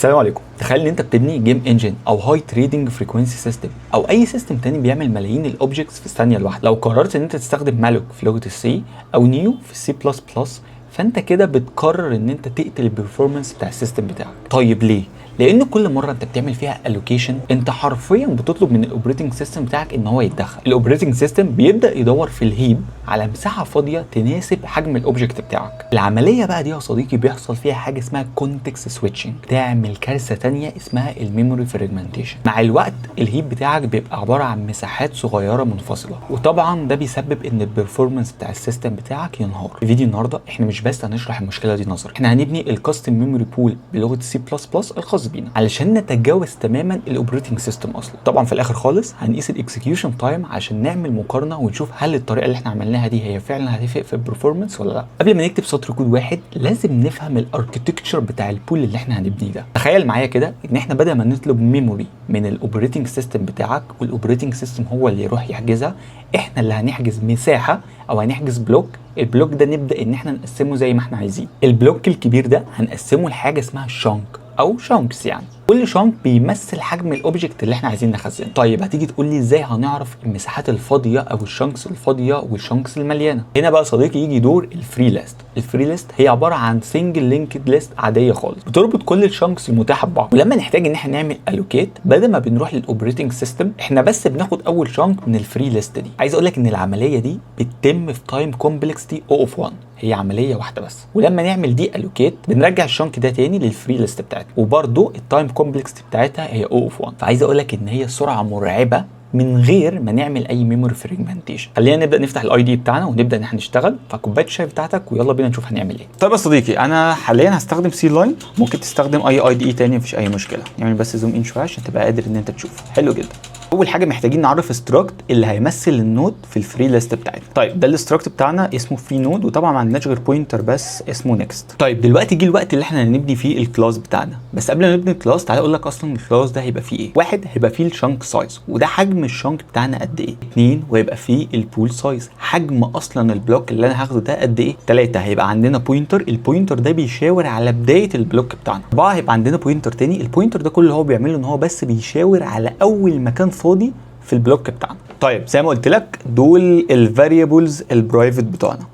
السلام عليكم. تخيل ان انت بتبني جيم انجن او هاي تريدنج فريكوينسي سيستم او اي سيستم تاني بيعمل ملايين الاوبجكتس في الثانيه الواحده. لو قررت ان انت تستخدم مالوك في لغه السي او نيو في السي بلس بلس، فانت كده بتقرر ان انت تقتل البرفورمانس بتاع السيستم بتاعك. طيب ليه؟ لان كل مره انت بتعمل فيها الوكيشن انت حرفيا بتطلب من الاوبريتنج سيستم بتاعك ان هو يتدخل. الاوبريتنج سيستم بيبدا يدور في الهيب على مساحه فاضيه تناسب حجم الاوبجكت بتاعك. العمليه بقى دي يا صديقي بيحصل فيها حاجه اسمها كونتكست سويتشنج، تعمل كارثه ثانيه اسمها الميموري فراجمنتيشن. مع الوقت الهيب بتاعك بيبقى عباره عن مساحات صغيره منفصله، وطبعا ده بيسبب ان البرفورمانس بتاع السيستم بتاعك ينهار. في فيديو النهارده احنا مش بس هنشرح المشكله دي نظري، احنا هنبني الكاستم ميموري بول بلغه السي بلس بلس الخاص بينا علشان نتجاوز تماما الاوبريتنج سيستم اصلا. طبعا في الاخر خالص هنقيس الاكسكيوشن تايم عشان نعمل مقارنه ونشوف هل الطريقه اللي احنا عملناها دي هي فعلا هتفرق في البرفورمانس ولا لا. قبل ما نكتب سطر كود واحد لازم نفهم الاركتكتشر بتاع البول اللي احنا هنبنيه ده. تخيل معايا كده ان احنا بدل ما نطلب ميموري من الاوبريتنج سيستم بتاعك والاوبريتنج سيستم هو اللي يروح يحجزها، احنا اللي هنحجز مساحه او هنحجز بلوك. البلوك ده نبدا ان احنا نقسمه زي ما احنا عايزين. البلوك الكبير ده هنقسمه لحاجه اسمها شانك او شانكس، يعني كل شانك بيمثل حجم الاوبجكت اللي احنا عايزين نخزنه. طيب هتيجي تقول لي ازاي هنعرف المساحات الفاضيه او الشانكس الفاضيه والشانكس المليانه؟ هنا بقى صديقي يجي دور الفري ليست. الفري ليست هي عباره عن سنجل لينكد ليست عاديه خالص بتربط كل الشانكس المتاحه ببعض، ولما نحتاج ان احنا نعمل الوكيت بدل ما بنروح للاوبريتنج سيستم احنا بس بناخد اول شانك من الفري ليست دي. عايز اقول لك ان العمليه دي بتتم في تايم كومبلكسيتي او اوف 1، هي عمليه واحده بس. ولما نعمل دي الوكيت بنرجع الشانك ده تاني للفري ليست بتاعتنا، وبرده التايم كومبلكسيتي بتاعتها هي او اوف 1. فعايز اقول لك ان هي سرعه مرعبه من غير ما نعمل اي ميموري فريجمنتيشن. خلينا نبدا نفتح الاي دي بتاعنا ونبدا ان احنا نشتغل. فكوبايه الشاي بتاعتك ويلا بينا نشوف هنعمل ايه. طيب يا صديقي، انا حاليا هستخدم سي لاين، ممكن تستخدم اي دي اي تاني مفيش اي مشكله. يعني بس زوم ان شويه عشان تبقى قادر ان انت تشوف. حلو جدا. اول حاجه محتاجين نعرف استراكت اللي هيمثل النود في الفري ليست بتاعتنا. طيب ده الاستراكت بتاعنا اسمه فري نود، وطبعا ما عندناش غير بوينتر بس اسمه نيكست. طيب دلوقتي جه الوقت اللي احنا هنبني فيه الكلاس بتاعنا. بس قبل ما نبني الكلاس تعالى اقول لك اصلا الكلاس ده هيبقى فيه ايه. واحد، هيبقى فيه الشانك سايز، وده حجم الشانك بتاعنا قد ايه. اتنين، وهيبقى فيه البول سايز، حجم اصلا البلوك اللي انا هاخده ده قد ايه. تلاته، هيبقى عندنا بوينتر، البوينتر ده بيشاور على بدايه البلوك بتاعنا. اربعه، هيبقى عندنا بوينتر تاني، البوينتر ده كل اللي هو بيعمله ان هو بس بيشاور على اول مكان فاضي في البلوك بتاعنا. طيب زي ما قلت لك دول الفاريبلز البرايفت بتوعنا: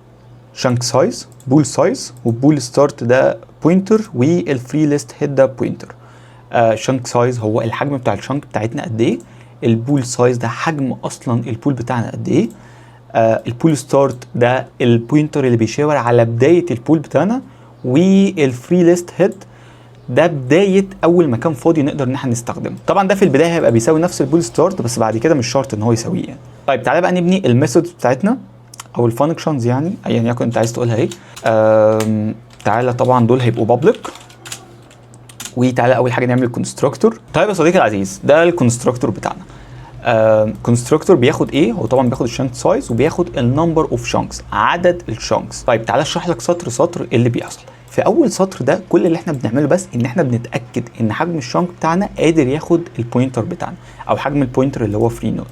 شانك سايز، بول سايز، وبول ستارت ده بوينتر، والفري ليست هيد ده بوينتر. شانك سايز هو الحجم بتاع الشانك بتاعتنا قد ايه، البول سايز ده حجم اصلا البول بتاعنا قد ايه، البول ستارت ده البوينتر اللي بيشاور على بدايه البول بتاعنا، والفري ليست هيد ده بدايه اول مكان فاضي نقدر ان احنا نستخدمه. طبعا ده في البدايه هيبقى بيساوي نفس البول ستارت، بس بعد كده مش شرط ان هو يساويه يعني. طيب تعالى بقى نبني الميثودز بتاعتنا او الفانكشنز، يعني ايا يكن انت عايز تقولها ايه. تعالى طبعا دول هيبقوا بابليك، وتعالى اول حاجه نعمل كونستراكتور. طيب يا صديقي العزيز، ده الكونستراكتور بتاعنا. كونستراكتور بياخد ايه؟ هو طبعا بياخد الشانك سايز وبياخد النمبر اوف شانكس، عدد الشانكس. طيب تعالى اشرح لك سطر سطر اللي بيحصل. في اول سطر ده كل اللي احنا بنعمله بس ان احنا بنتاكد ان حجم الشانك بتاعنا قادر ياخد البوينتر بتاعنا او حجم البوينتر اللي هو فري نود.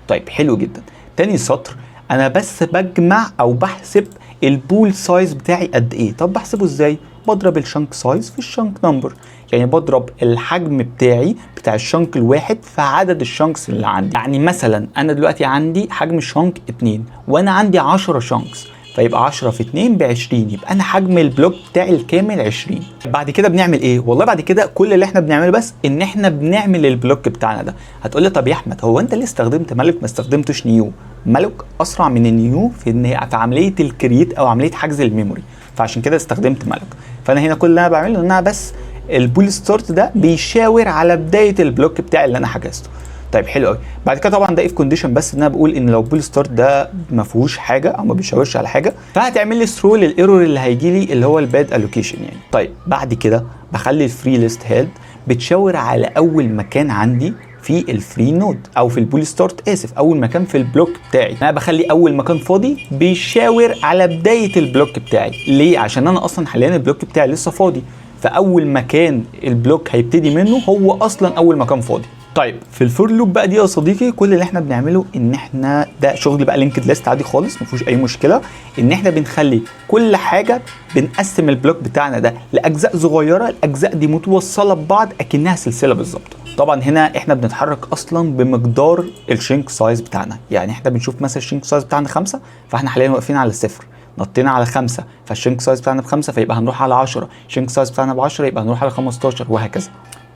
طيب حلو جدا. تاني سطر انا بس بجمع او بحسب البول سايز بتاعي قد ايه. طب بحسبه ازاي؟ بضرب الشانك سايز في الشانك نمبر، يعني بضرب الحجم بتاعي بتاع الشانك الواحد في عدد الشانكس اللي عندي. يعني مثلا انا دلوقتي عندي حجم الشانك 2 وانا عندي 10 شانكس، فيبقى 10 في 2 ب 20، يبقى انا حجم البلوك بتاعي الكامل 20. بعد كده بنعمل ايه؟ والله بعد كده كل اللي احنا بنعمله بس ان احنا بنعمل البلوك بتاعنا ده. هتقول لي طب يا احمد، هو انت ليه استخدمت مالك ما استخدمتش نيو؟ مالك اسرع من النيو في عمليه الكرييت او عمليه حجز الميموري، فعشان كده استخدمت مالك. فانا هنا كل اللي انا بعمله ان انا بس البول ستارت ده بيشاور على بدايه البلوك بتاعي اللي انا حجزته. طيب حلو قوي. بعد كده طبعا ده اف كونديشن، بس ان انا بقول ان لو البول ستارت ده ما فيهوش حاجه او ما بيشاورش على حاجه فهتعمل لي ثرو للايرور اللي هيجي لي اللي هو الباد الوكيشن يعني. طيب بعد كده بخلي الفري ليست هيد بتشاور على اول مكان عندي في الفري نود او في البول ستارت، اول مكان في البلوك بتاعي. انا بخلي اول مكان فاضي بيشاور على بدايه البلوك بتاعي. ليه؟ عشان انا اصلا حاليا البلوك بتاعي لسه فاضي، فاول مكان البلوك هيبتدي منه هو اصلا اول مكان فاضي. طيب في الفور لوب بقى دي يا صديقي، كل اللي احنا بنعمله ان احنا ده شغل بقى لينكد ليست عادي خالص، ما فيهوش اي مشكله. ان احنا بنخلي كل حاجه، بنقسم البلوك بتاعنا ده لاجزاء صغيره، الاجزاء دي متوصله ببعض اكنها سلسله بالظبط. طبعا هنا احنا بنتحرك اصلا بمقدار الشينك سايز بتاعنا، يعني احنا بنشوف مثلا الشينك سايز بتاعنا 5، فاحنا حاليا واقفين على 0، نطينا على 5 فالشينك سايز بتاعنا ب5 فيبقى هنروح على 10، الشينك سايز بتاعنا ب10 يبقى هنروح على 15 وهكذا.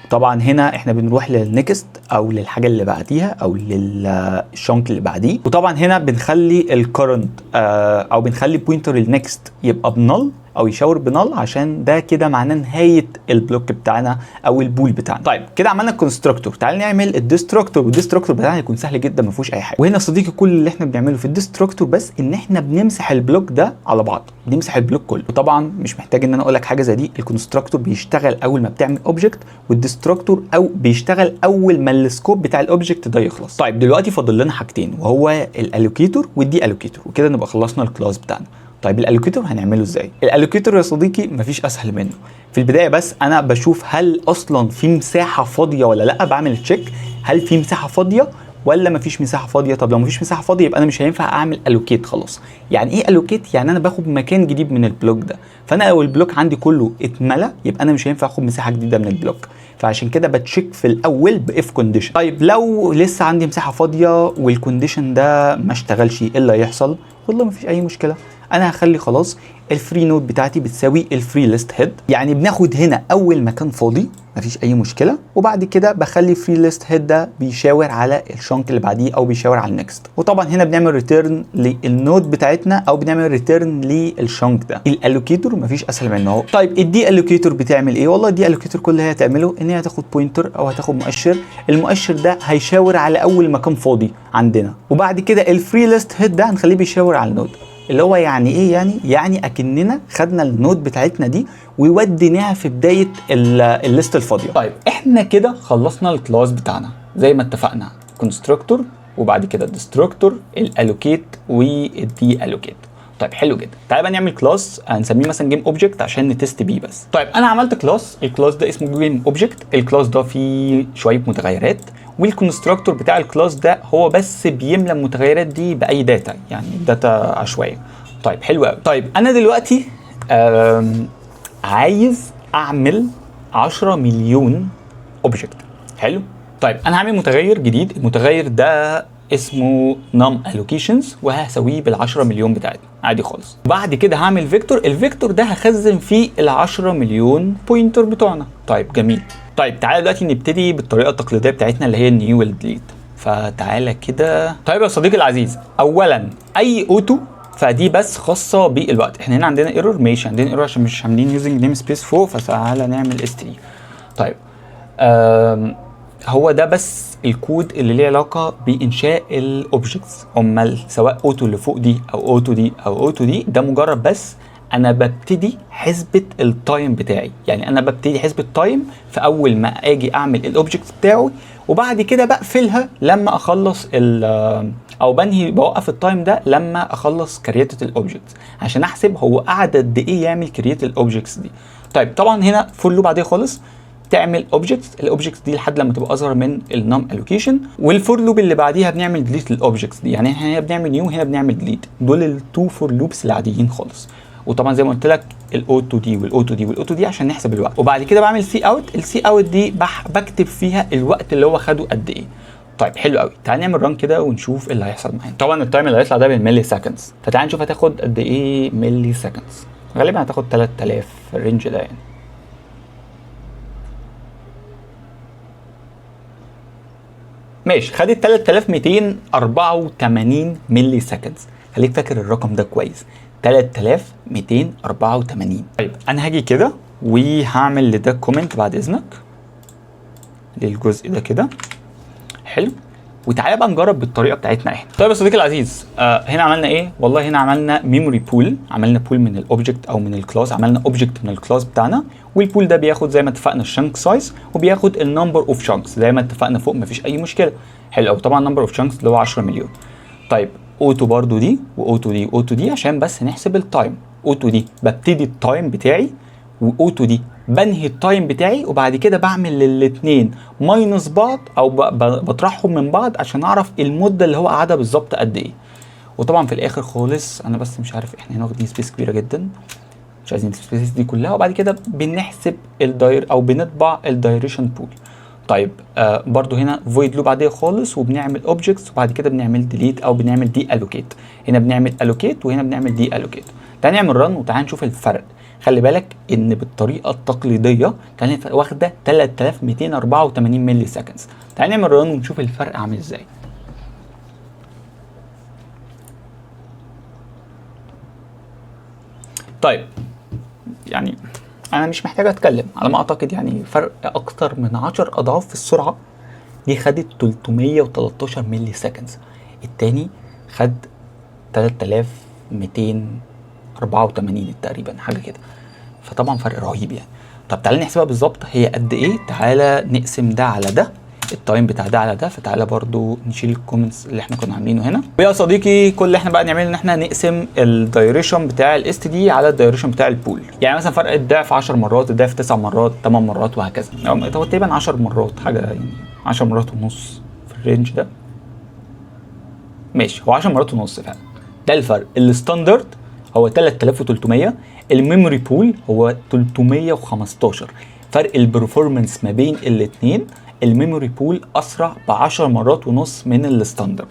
طبعا هنا احنا بنروح للنكست او للحاجه اللي بعديها او للشنك اللي بعديه. وطبعا هنا بنخلي الكرنت او بنخلي بوينتر النكست يبقى بنل او يشاور بنل، عشان ده كده معناه نهايه البلوك بتاعنا او البول بتاعنا. طيب كده عملنا الكونستراكتور، تعال نعمل الديستركتور، والديستركتور بتاعنا هيكون سهل جدا ما فيهوش اي حاجه. وهنا يا صديقي كل اللي احنا بنعمله في الديستركتور بس ان احنا بنمسح البلوك ده على بعض، بنمسح البلوك كله. وطبعا مش محتاج ان انا اقول لك حاجه زي دي، الكونستراكتور بيشتغل اول ما بتعمل اوبجكت، والديستركتور او بيشتغل اول ما السكوب بتاع الاوبجكت ده يخلص. طيب دلوقتي فاضل لنا حاجتين، وهو الالوكيتور والدي الوكيتور، وكده نبقى خلصنا الكلاس بتاعنا. طيب الالوكيتور هنعمله ازاي؟ الالوكيتور يا صديقي مفيش اسهل منه. في البدايه بس انا بشوف هل اصلا في مساحه فاضيه ولا لا، بعمل تشيك هل في مساحه فاضيه ولا مفيش مساحه فاضيه. طب لو مفيش مساحه فاضيه يبقى انا مش هينفع اعمل الوكيت خلاص. يعني ايه الوكيت؟ يعني انا باخد مكان جديد من البلوك ده، فانا لو البلوك عندي كله اتملى يبقى انا مش هينفع اخد مساحه جديده من البلوك، فعشان كده بتشيك في الاول باف كونديشن. طيب لو لسه عندي مساحه فاضيه والكونديشن ده ما اشتغلش، ايه اللي هيحصل؟ والله مفيش اي مشكله، انا هخلي خلاص الفري نود بتاعتي بتساوي الفري ليست هيد، يعني بناخد هنا اول مكان فاضي مفيش اي مشكله، وبعد كده بخلي فري ليست هيد ده بيشاور على الشنك اللي بعديه او بيشاور على النكست. وطبعا هنا بنعمل ريتيرن للنود بتاعتنا او بنعمل ريتيرن للشنك ده. الالوكيتور مفيش اسهل منه اهو. طيب الدي الوكيتور بتعمل ايه؟ والله الدي الوكيتور كل اللي هي هتعمله ان هي هتاخد بوينتر او هتاخد مؤشر، المؤشر ده هيشاور على اول مكان فاضي عندنا، وبعد كده الفري ليست هيد ده هنخليه بيشاور على النود. اللي هو يعني ايه؟ يعني اكننا خدنا النود بتاعتنا دي ووديناها في بدايه الليست الفاضيه. طيب احنا كده خلصنا الكلاس بتاعنا زي ما اتفقنا، كونستراكتور وبعد كده الديستركتور، الالوكيت والدي الوكيت. طيب حلو جدا، تعالى بقى نعمل كلاس هنسميه مثلا جيم اوبجكت عشان نتست بيه بس. طيب انا عملت كلاس، الكلاس ده اسمه جيم اوبجكت، الكلاس ده فيه شويه متغيرات، والكونستراكتور بتاع الكلاس ده هو بس بيملى المتغيرات دي باي داتا، يعني داتا عشوائيه. طيب حلو قوي. طيب انا دلوقتي عايز اعمل 10 مليون اوبجكت. حلو. طيب انا هعمل متغير جديد، المتغير ده اسمه num allocations وهسويه بال10 مليون بتاعتنا عادي خالص. بعد كده هعمل فيكتور، الفيكتور ده هخزن فيه ال10 مليون بوينتر بتوعنا. طيب جميل. طيب تعالى دلوقتي نبتدي بالطريقه التقليديه بتاعتنا اللي هي النيو والديليت. فتعالى كده. طيب يا صديقي العزيز، اولا اي اوتو فدي بس خاصه بالوقت. احنا هنا عندنا ايرور، ماشي عندنا ايرور عشان مش عاملين يوزنج نيم سبيس فوق، فتعالى نعمل اس 3. طيب هو ده بس الكود اللي ليه علاقه بانشاء الاوبجكتس، امال سواء اوتو اللي فوق دي او اوتو دي او اوتو دي، ده مجرد بس انا ببتدي حسبه التايم بتاعي. يعني انا ببتدي حسبه تايم في اول ما اجي اعمل الاوبجكت بتاعه، وبعد كده بقفلها لما اخلص او بوقف التايم ده لما اخلص كرييتد الاوبجكتس، عشان احسب هو قعد قد ايه يعمل كرييت الاوبجكتس دي. طيب طبعا هنا فور لوب عاديه خالص، تعمل اوبجكتس، الاوبجكتس دي لحد لما تبقى اصغر من النم الوكيشن، والفور لوب اللي بعديها بنعمل ديليت للاوبجكتس دي. يعني احنا هنا بنعمل نيو، هنا بنعمل ديليت، دول التو فور لوبس العاديين خالص. وطبعا زي ما قلت لك الاوتو دي والاوتو دي والاوتو دي عشان نحسب الوقت. وبعد كده بعمل سي اوت، السي اوت دي بكتب فيها الوقت اللي هو خده قد ايه. طيب حلو قوي، تعال نعمل ران كده ونشوف ايه اللي هيحصل معانا. طبعا التايم اللي هيطلع ده بالملي سكندز، فتعال نشوف هتاخد قد ايه ملي سكندز. غالبا هتاخد 3000 في الرينج ده يعني. ماشي، خدت 3284 ملي سكندز. خليك فاكر الرقم ده كويس، 3284. طيب انا هاجي كده وهعمل لده كومنت بعد اذنك للجزء ده كده. حلو. وتعالى بقى نجرب بالطريقه بتاعتنا احنا. طيب يا صديقي العزيز، هنا عملنا ايه؟ والله هنا عملنا ميموري بول، عملنا بول من الاوبجكت او من الكلاس، عملنا اوبجكت من الكلاس بتاعنا، والبول ده بياخد زي ما اتفقنا الشانك سايز وبياخد النمبر اوف شانكس زي ما اتفقنا فوق، مفيش اي مشكله. حلو قوي. طبعا نمبر اوف شانكس اللي هو 10 مليون. طيب اوتو برضو دي واوتو دي واوتو دي عشان بس نحسب التايم. اوتو دي ببتدي التايم بتاعي، واوتو دي بنهي التايم بتاعي وبعد كده بعمل الاثنين ماينس بعض او بطرحهم من بعض عشان اعرف المده اللي هو قعدها بالظبط قد ايه. وطبعا في الاخر خالص انا بس مش عارف احنا هنا واخدين سبيس كبيره جدا، مش عايزين السبيس دي كلها، وبعد كده بنحسب الداير او بنطبع الدايريشن بول. طيب برضو هنا فويد لوب عاديه خالص، وبنعمل اوبجكتس وبعد كده بنعمل ديليت او بنعمل دي الوكيت. هنا بنعمل الوكيت وهنا بنعمل دي الوكيت. تعال نعمل رن وتعال نشوف الفرق. خلي بالك ان بالطريقه التقليديه كانت واخده 3284 ملي سكندز. تعال نعمل رن ونشوف الفرق عامل ازاي. طيب يعني انا مش محتاج اتكلم على ما اعتقد، يعني فرق اكتر من 10 اضعاف في السرعه. دي خدت 313 ملي سكندز، التاني خد 3284 تقريبا حاجه كده، فطبعا فرق رهيب يعني. طب تعالى نحسبها بالظبط هي قد ايه. تعالى نقسم ده على ده، التايم بتاع ده على ده. فتعالى برضو نشيل الكومنتس اللي احنا كنا عاملينه هنا. ويا صديقي كل اللي احنا بقى نعمله ان احنا نقسم الدايريشن بتاع الاس تي دي على الدايريشن بتاع البول. يعني مثلا فرق الضعف 10 مرات، الضعف 9 مرات، 8 مرات وهكذا. هو تقريبا 10 مرات حاجه، يعني 10 مرات ونص في الرينج ده. ماشي، هو 10 مرات ونص فعلا. ده الفرق. الستاندرد هو 3300، الميموري بول هو 315. فرق البرفورمانس ما بين الاثنين، الميموري بول اسرع ب10 مرات ونص من الستاندرد.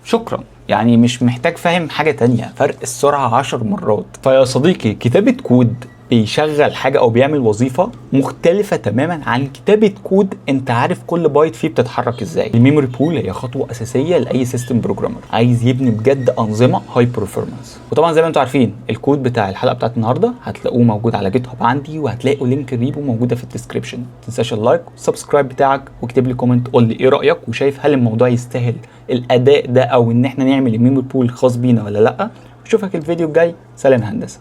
شكرا، يعني مش محتاج فاهم حاجه تانية، فرق السرعه 10 مرات. فيا صديقي كتابه كود بيشغل حاجه او بيعمل وظيفه مختلفه تماما عن كتابه كود انت عارف كل بايت فيه بتتحرك ازاي. الميموري بول هي خطوه اساسيه لاي سيستم بروجرامر عايز يبني بجد انظمه هاي برفورمانس. وطبعا زي ما انتم عارفين الكود بتاع الحلقه بتاعت النهارده هتلاقوه موجود على جيت هاب عندي، وهتلاقوا لينك الريبو موجوده في الديسكربشن. ما تنساش اللايك والسبسكرايب بتاعك، واكتب لي كومنت قول لي ايه رايك، وشايف هل الموضوع يستاهل الاداء ده او ان احنا نعمل الميموري بول خاص بينا ولا لا. اشوفك الفيديو الجاي. سلام هندسه.